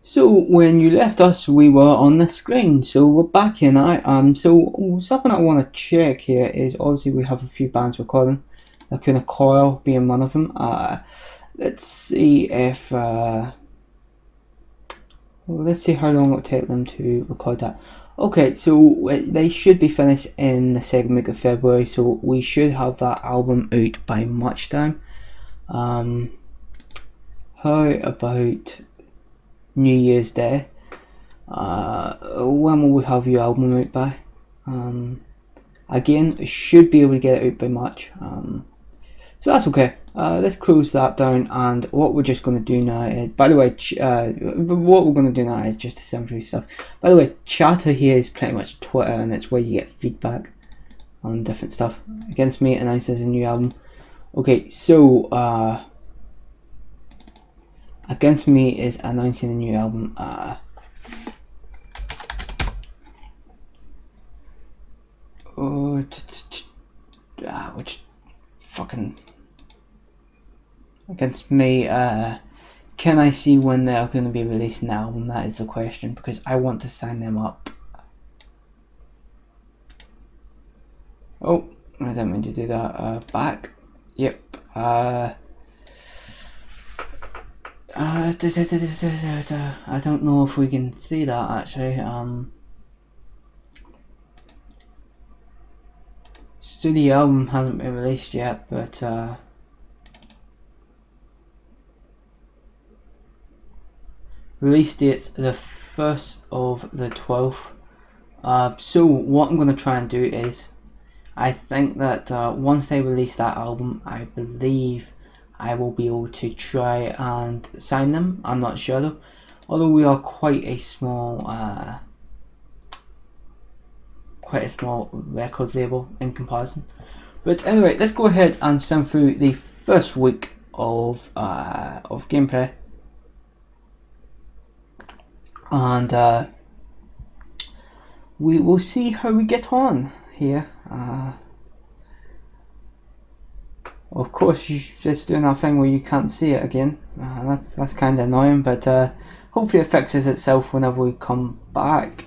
So when you left us, we were on the screen. So we're back here now. So something I want to check here is obviously we have a few bands recording. Kind of Coil being one of them. Let's see if let's see how long it'll take them to record that. Okay, so they should be finished in the second week of February. So we should have that album out by March time. How about New Year's Day? When will we have your album out by? Again, we should be able to get it out by March. So that's okay. Let's close that down, and what we're just going to do now is, by the way, what we're going to do now is just assembly stuff. By the way, chatter here is pretty much Twitter, and it's where you get feedback on different stuff. Against Me announces a new album. Okay, so Against Me is announcing a new album. Which fucking Against Me. Can I see when they're going to be releasing the album? That is the question, because I want to sign them up. Oh, I didn't mean to do that. Back. Yep. I don't know if we can see that actually. Studio album hasn't been released yet, but release date's the 1st of the 12th. So what I'm going to try and do is, I think that once they release that album, I believe I will be able to try and sign them. I'm not sure though, although we are quite a small record label in comparison. But anyway, let's go ahead and send through the first week of gameplay, and we will see how we get on here. Of course, it's doing that thing where you can't see it again. That's kind of annoying, but hopefully it fixes itself whenever we come back.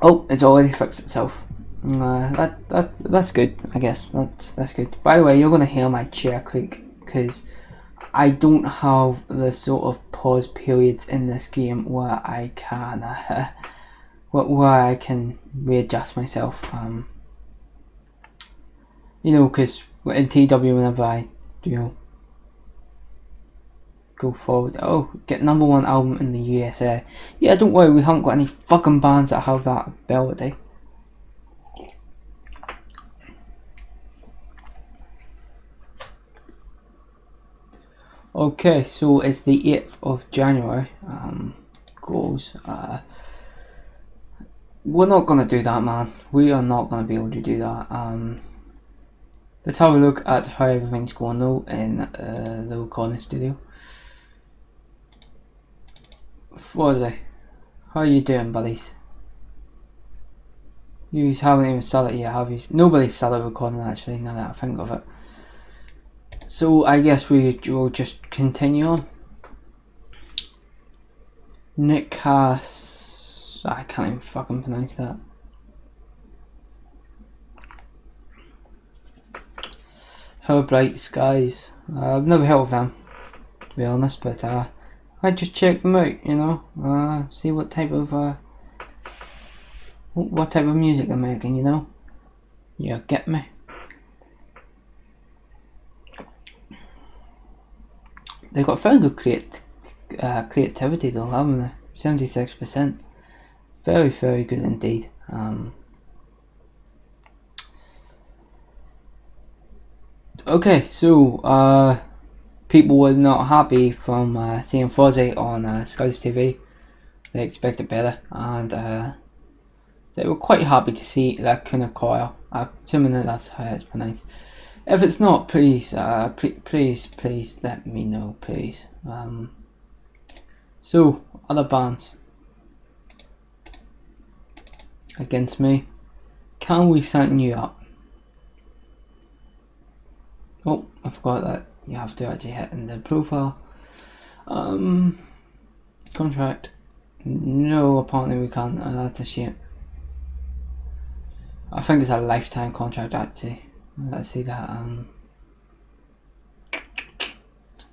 Oh, it's already fixed itself. That's good, I guess. That's good. By the way, you're gonna hear my chair creak because I don't have the sort of pause periods in this game where I can where I can readjust myself. You know, because in TW, whenever I, go forward, oh, get #1 album in the USA. Yeah, don't worry, we haven't got any fucking bands that have that ability. Okay, so it's the 8th of January. Goals. We're not gonna do that, man. We are not gonna be able to do that. Let's have a look at how everything's going though in the recording studio. Fozzy, how are you doing, buddies? You haven't even started yet, have you? Nobody's started recording actually, now that I think of it. So I guess we will just continue on. Nick Cass, I can't even fucking pronounce that. Her Bright Skies. I've never heard of them, to be honest, but I just check them out, you know, see what type of music they're making, you know. You get me? They've got very good creativity though, haven't they? 76%. Very, very good indeed. Okay, so people were not happy from seeing Fozzy on Scouts TV. They expected better, and they were quite happy to see that kind of Coil. Assuming that that's how it's pronounced. If it's not, please let me know, please. So other bands Against Me. Can we sign you up? Oh, I forgot that you have to actually hit in the profile. Contract. No, apparently we can't. That's a shame. I think it's a lifetime contract actually. Let's see that.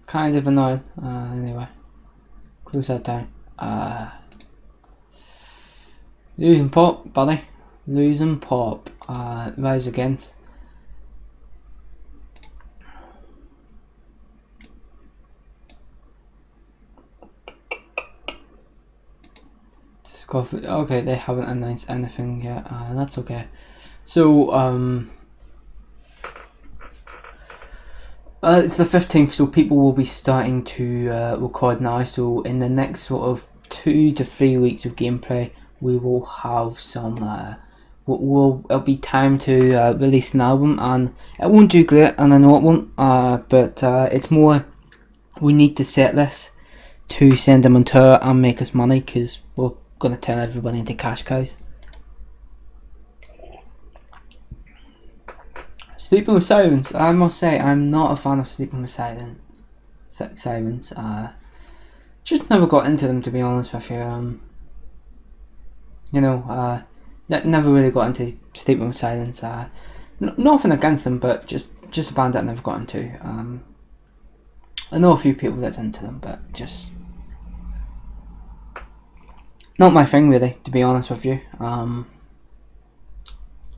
Kind of annoying. Anyway, close that down. Losing pop, buddy. Losing pop. Rise against. Okay, they haven't announced anything yet. That's okay. So it's the 15th, so people will be starting to record now. So in the next sort of 2 to 3 weeks of gameplay, we will have some. It'll be time to release an album, and it won't do great, and I know it won't. But it's more. We need to set this to send them on tour and make us money, because we're gonna turn everybody into cash cows. Sleeping with Sirens. I must say, I'm not a fan of Sleeping with Sirens. Just never got into them, to be honest with you. Never really got into Sleeping with Sirens. Nothing against them, but just a band that I never got into. I know a few people that's into them, but just not my thing, really, to be honest with you.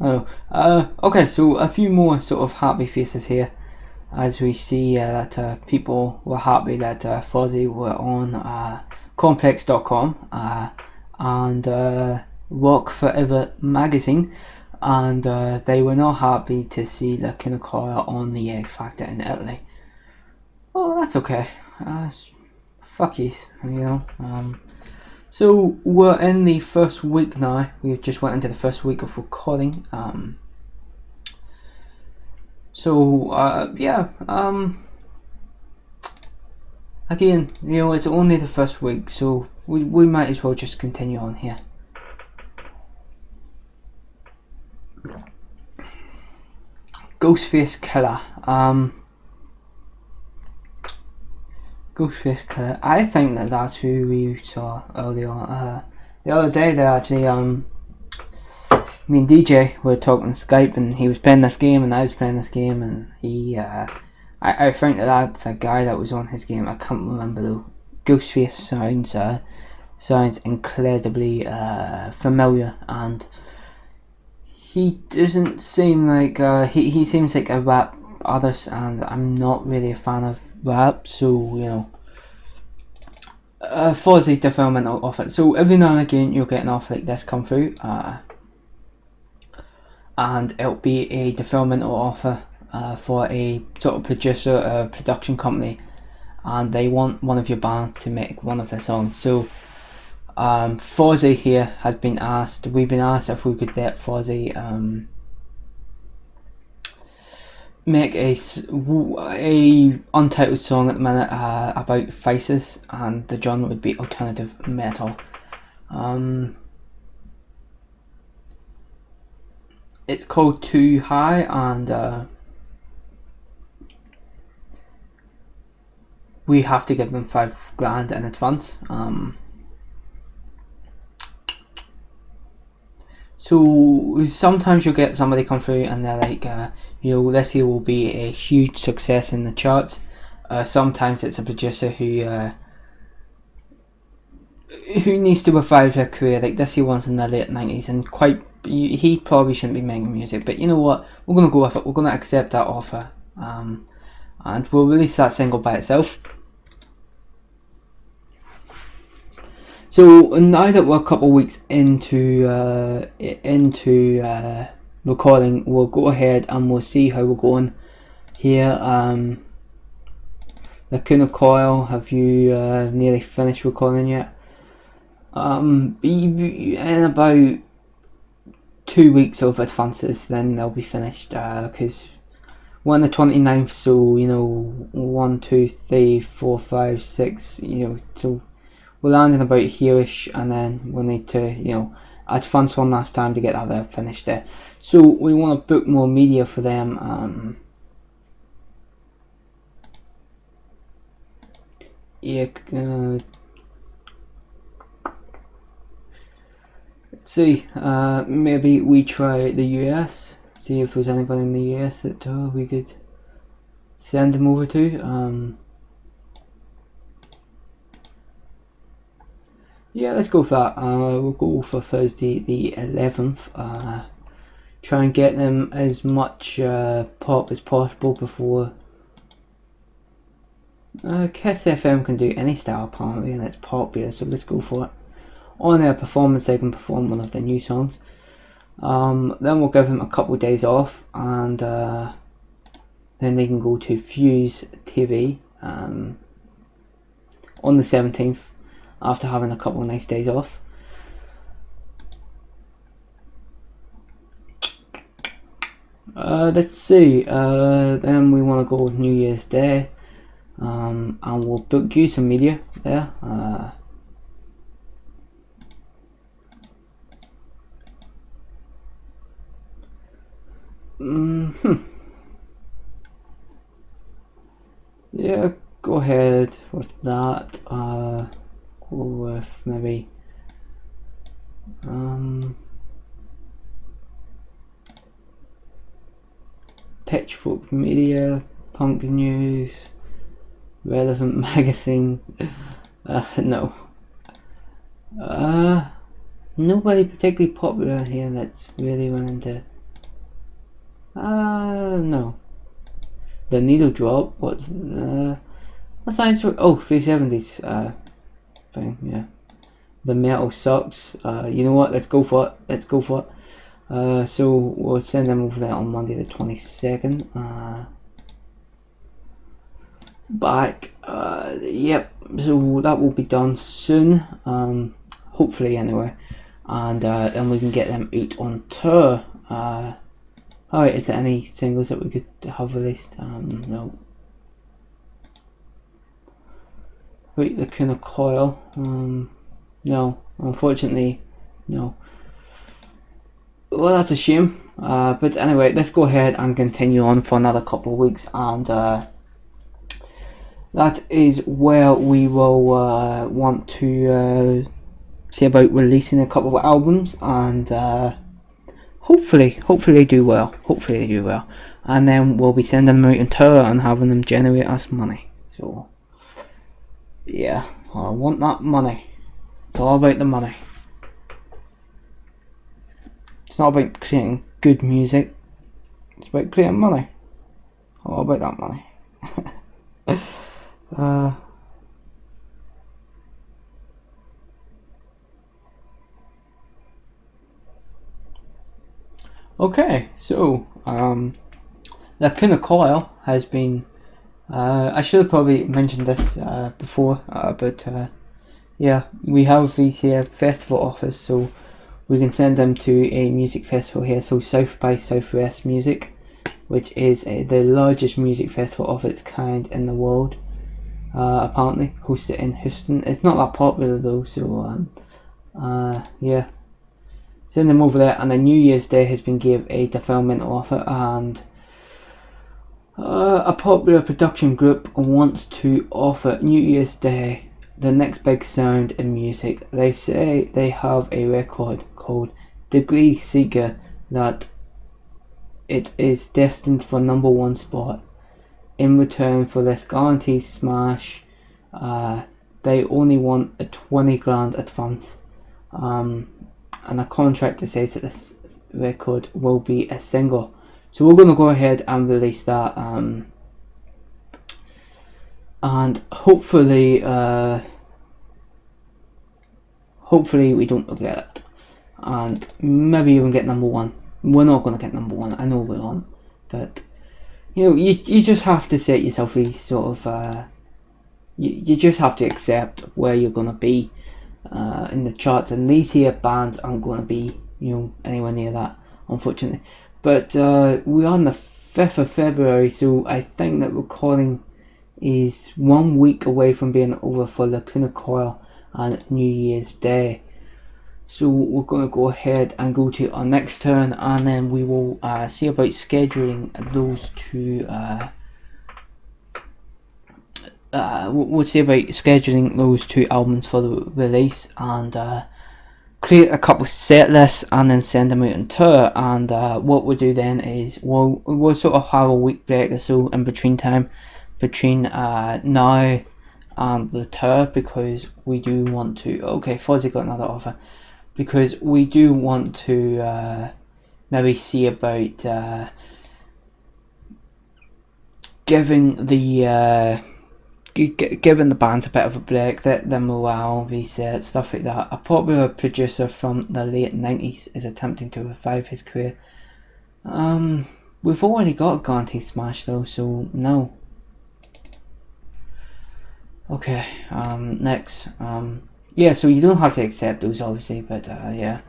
Okay, so a few more sort of happy faces here, as we see that people were happy that Fozzy were on Complex.com and Rock Forever magazine, and they were not happy to see the Kinokora on the X Factor in Italy. Well, that's okay. Fuck yes, you know. So we're in the first week now. We've just went into the first week of recording. Again, you know, it's only the first week, so we might as well just continue on here. Ghostface Killer. Ghostface Killer. I think that's who we saw earlier on. The other day, they actually me and DJ were talking on Skype, and he was playing this game, and I was playing this game, and he I think that's a guy that was on his game. I can't remember though. Ghostface sounds incredibly familiar, and he doesn't seem like he seems like a rap artist, and I'm not really a fan of rap, so you know. Fozzy developmental offer. So every now and again you'll get an offer like this come through, and it'll be a developmental offer for a sort of producer, production company, and they want one of your bands to make one of their songs. So Fozzy here we've been asked if we could let Fozzy make a untitled song at the minute about faces, and the genre would be alternative metal. It's called Too High, and we have to give them $5,000 in advance. So sometimes you'll get somebody come through and they're like, this here will be a huge success in the charts. Sometimes it's a producer who needs to revive their career. Like this here one's in the late 90s, and he probably shouldn't be making music, but you know what? We're gonna go with it. We're gonna accept that offer, and we'll release that single by itself. So now that we're a couple of weeks into recording, we'll go ahead and we'll see how we're going here. Lacuna Coil, have you nearly finished recording yet? In about 2 weeks of advances, then they'll be finished, because we're on the 29th, so you know 1, 2, 3, 4, 5, 6, you know, so we're landing about here-ish, and then we'll need to, you know, advance one last time to get that there finished there. So we want to book more media for them. yeah, let's see, maybe we try the US, see if there's anybody in the US that we could send them over to. Yeah, let's go for that. We'll go for Thursday the 11th. Try and get them as much pop as possible before. Kiss FM can do any style apparently, and it's popular, so let's go for it. On their performance, they can perform one of their new songs. Then we'll give them a couple of days off, and then they can go to Fuse TV on the 17th after having a couple of nice days off. Let's see, then we want to go New Year's Day, and we'll book you some media there. Yeah, go ahead with that. Go with maybe Pitchfork Media, Punk News, Relevant Magazine. No. Nobody particularly popular here that's really running to. No. The Needle Drop. What's science? Oh, 370s thing. Yeah. The Metal Sucks. You know what? Let's go for it. Let's go for it. So we'll send them over there on Monday the 22nd. Back. Yep. So that will be done soon. Hopefully, anyway. And then we can get them out on tour. Alright, is there any singles that we could have released? No. Wait, the Kuna Coil. No, unfortunately, no. Well, that's a shame. But anyway, let's go ahead and continue on for another couple of weeks, and that is where we will want to see about releasing a couple of albums, and hopefully they do well. Hopefully they do well, and then we'll be sending them out on tour and having them generate us money. So yeah, I want that money. It's all about the money. It's not about creating good music. It's about creating money. All about that money. Okay, so the Kuna Coil has been. I should have probably mentioned this before, but yeah, we have these here festival offers, so we can send them to a music festival here. So South by Southwest Music, which is the largest music festival of its kind in the world, apparently hosted in Houston. It's not that popular though, so yeah, send them over there. And then New Year's Day has been given a developmental offer, and a popular production group wants to offer New Year's Day the next big sound in music. They say they have a record called Degree Seeker that it is destined for #1 spot. In return for this guaranteed smash, they only want a 20 grand advance, and a contract that says that this record will be a single. So we're going to go ahead and release that, and hopefully we don't regret it, and maybe even get #1. We're not going to get #1, I know we won't, but you know, you just have to set yourself these sort of you just have to accept where you're going to be in the charts, and these here bands aren't going to be, you know, anywhere near that, unfortunately. But we are on the 5th of February, so I think that recording is 1 week away from being over for the Kuna Coil and New Year's Day. So we're going to go ahead and go to our next turn, and then we will see about scheduling those two we'll see about scheduling those 2 albums for the release, and create a couple set lists and then send them out on tour. And what we'll do then is we'll sort of have a week break or so in between time, between now and the tour, because we do want to. Okay, Fozzy got another offer, because we do want to maybe see about giving the giving the bands a bit of a break, let them morale reset, stuff like that. A popular producer from the late 90s is attempting to revive his career. We've already got a guaranteed smash though, so no. Okay, next. Yeah, so you don't have to accept those obviously, but yeah.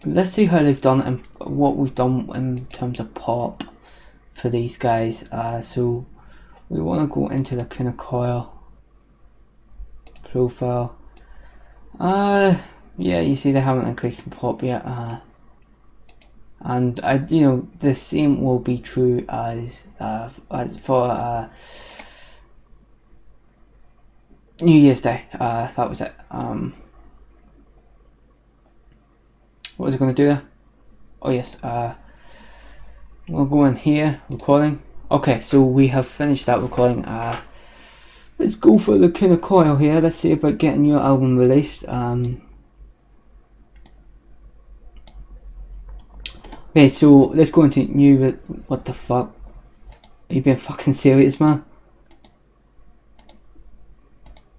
Let's see how they've done and what we've done in terms of pop for these guys. So we want to go into the kind of coil profile. Yeah, you see they haven't increased in pop yet. And you know, the same will be true as for New Year's Day. That was it. What was I going to do there? Oh yes. We'll go in here, recording. Okay, so we have finished that recording. Let's go for the kind of coil here. Let's see about getting your album released. Okay, so let's go into new. What the fuck? Are you being fucking serious, man?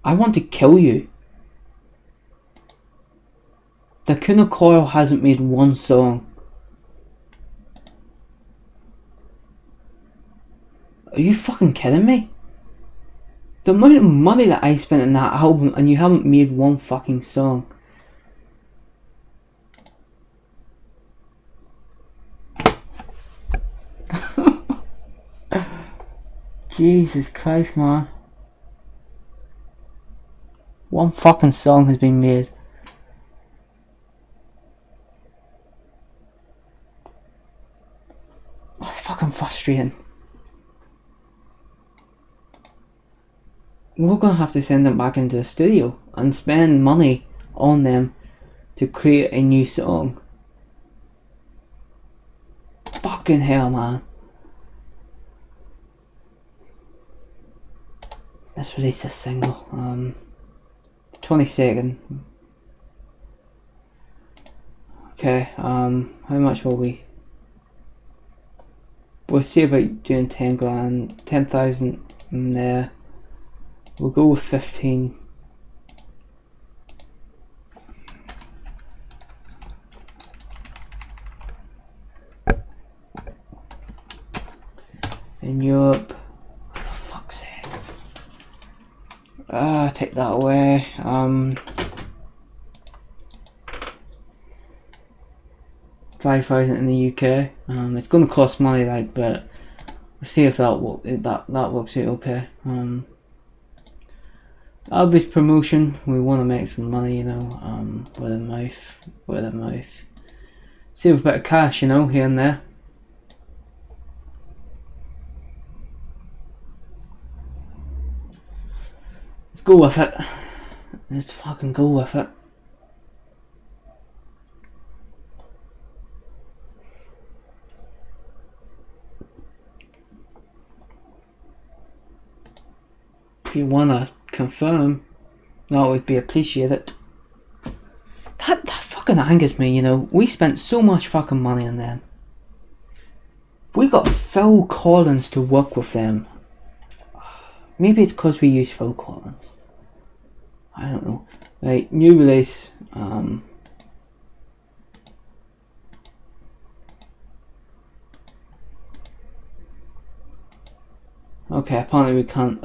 I want to kill you. The Kuna Coil hasn't made one song. Are you fucking kidding me? The amount of money that I spent on that album and you haven't made one fucking song. Jesus Christ, man. One fucking song has been made. That's fucking frustrating. We're gonna have to send them back into the studio and spend money on them to create a new song. Fucking hell, man. Let's release this single. 22nd. Okay, how much will we? We'll see about doing 10 grand, 10,000 in there. We'll go with 15. In Europe, for fuck's sake. Take that away. 5,000 in the UK. It's gonna cost money, like, but we'll see if that works out okay. Average promotion, we want to make some money, you know. Word of mouth. Save a bit of cash, you know, here and there. Let's go with it. Let's fucking go with it. If you wanna confirm, that would be appreciated. That fucking angers me, you know. We spent so much fucking money on them. We got Phil Collins to work with them. Maybe it's because we use Phil Collins. I don't know. Right, new release. Okay, apparently we can't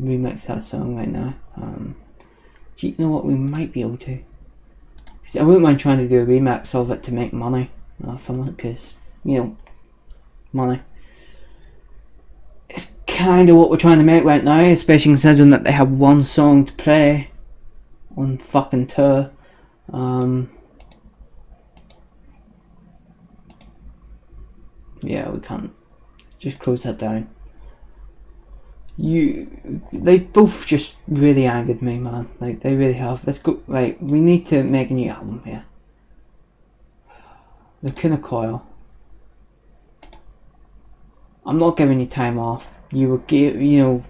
remix that song right now. Do you know what, we might be able to? I wouldn't mind trying to do a remix of it to make money from it, because, you know, money. It's kind of what we're trying to make right now, especially considering that they have one song to play on fucking tour. Yeah, we can't. Just close that down. They both just really angered me, man. Like, they really have. Let's go. Right, we need to make a new album here. The Killer Coil. I'm not giving you time off. You were,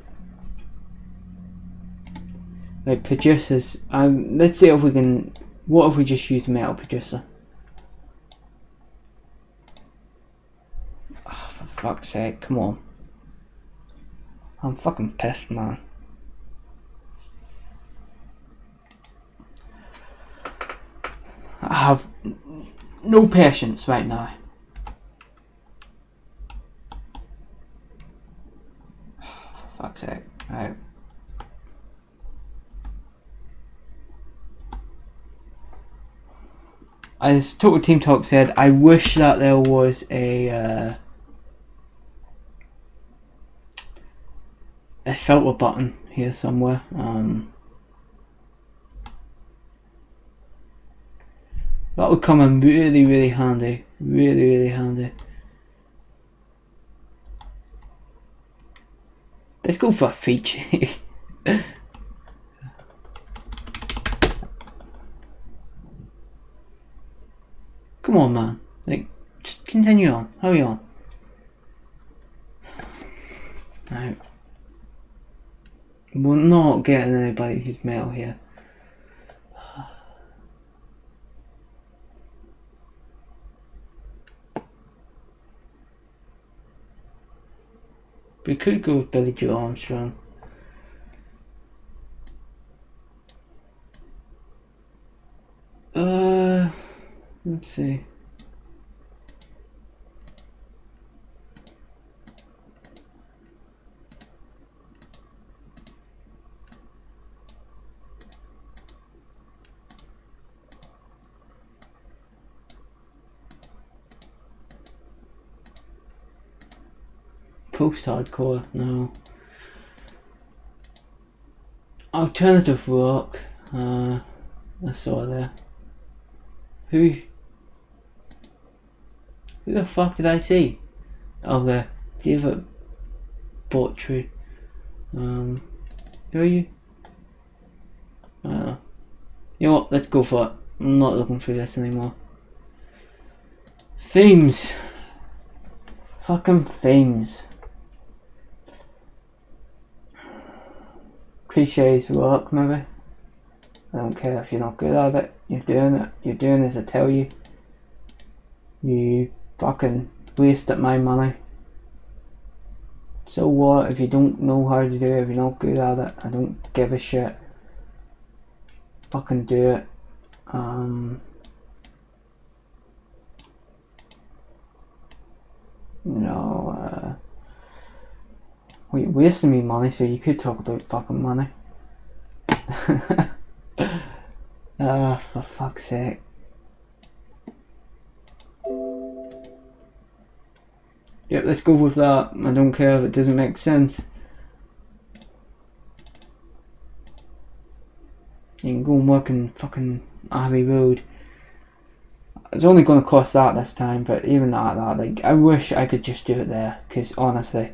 like, producers. Let's see if we can. What if we just use a metal producer? Oh, for fuck's sake, come on. I'm fucking pissed, man. I have no patience right now. For fuck's sake. Right. As Total Team Talk said, I wish that there was a filter button here somewhere. That would come in really, really handy. Really, really handy. Let's go for a feature. Come on, man. Like, just continue on. Hurry on. Right. We're not getting anybody who's metal here. We could go with Billy Joe Armstrong. Let's see. Post-hardcore, no. Alternative rock, I saw there. Who the fuck did I see? Oh, there. David Botry. Who are you? I don't know. You know what, let's go for it. I'm not looking through this anymore. Themes. Fucking themes. Cliches work, maybe. I don't care if you're not good at it. You're doing it. You're doing as I tell you. You fucking wasted my money. So what if you don't know how to do it, if you're not good at it? I don't give a shit. Fucking do it. Well, you're wasting me money, so you could talk about fucking money. For fuck's sake. Yep, let's go with that. I don't care if it doesn't make sense. You can go and work in fucking Abbey Road. It's only going to cost that this time, but even at that, like, I wish I could just do it there, because honestly,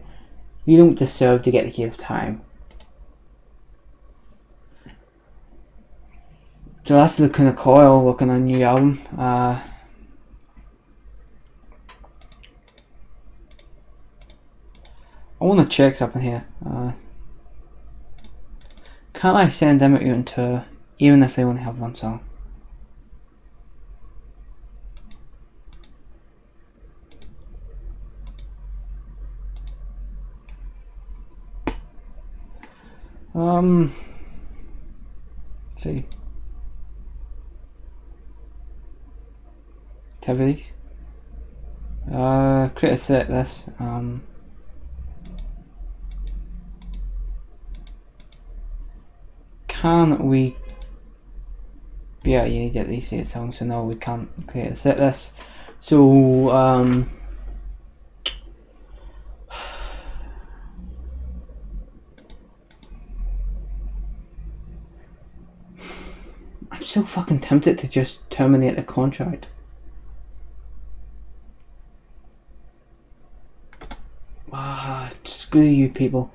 you don't deserve to get to give time. So that's the kind of coil working on a new album. I want to check something here. Can I send them out on tour, even if they only have one song? Let's see. Activities. Create a set list. Can we? Yeah, you get these 8 songs, so no, we can't create a set list. So I'm so fucking tempted to just terminate the contract. Screw you people.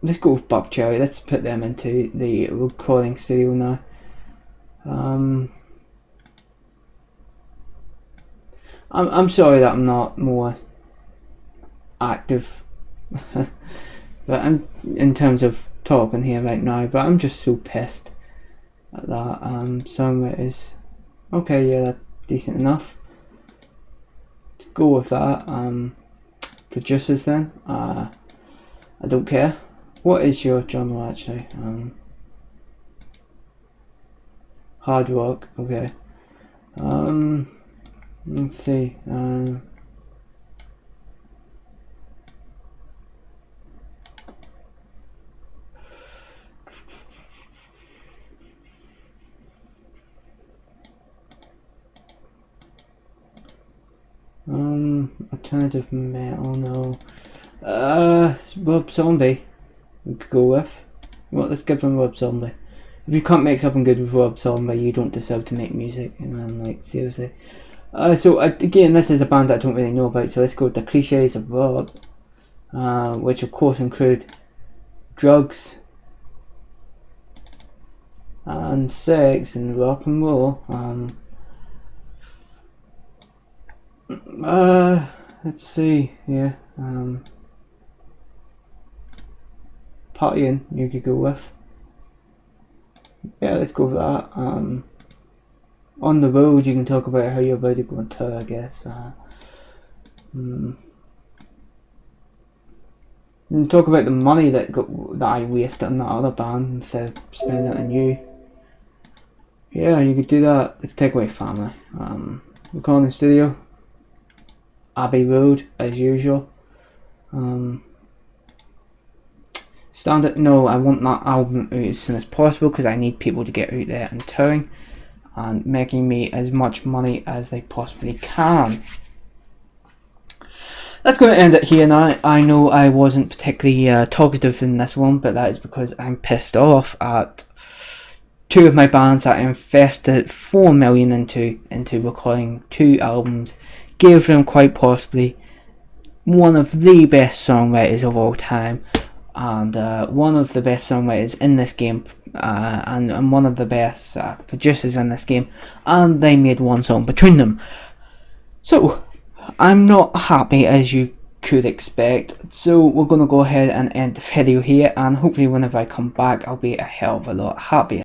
let's go with Bob Cherry. Let's put them into the recording studio now. I'm sorry that I'm not more active, but I'm in terms of talking here right now. But I'm just so pissed at that. Some of it is okay. Yeah, that's decent enough. Let's go with that. Producers then. I don't care. What is your genre actually? Hard rock. Okay. Let's see. Alternative metal, no. Rob Zombie, we could go with. Well, let's give them Rob Zombie. If you can't make something good with Rob Zombie, you don't deserve to make music, man, like, seriously. So, again, this is a band that I don't really know about, so let's go with the cliches of rock, which of course include drugs, and sex, and rock and roll. Let's see, yeah, partying you could go with. Yeah, let's go with that. On the road you can talk about how you're about to go on tour, I guess. You can talk about the money that I wasted on that other band instead of spending it on you. Yeah, you could do that. Let's take away family. Recording studio, Abbey Road as usual. Standard. No, I want that album out as soon as possible because I need people to get out there and touring and making me as much money as they possibly can. That's going to end it here now. I know I wasn't particularly talkative in this one, but that is because I'm pissed off at two of my bands that I invested $4 million into recording 2 albums, gave them quite possibly one of the best songwriters of all time, and one of the best songwriters in this game, and one of the best producers in this game, and they made one song between them. So I'm not happy as you could expect, so we're going to go ahead and end the video here, and hopefully whenever I come back I'll be a hell of a lot happier.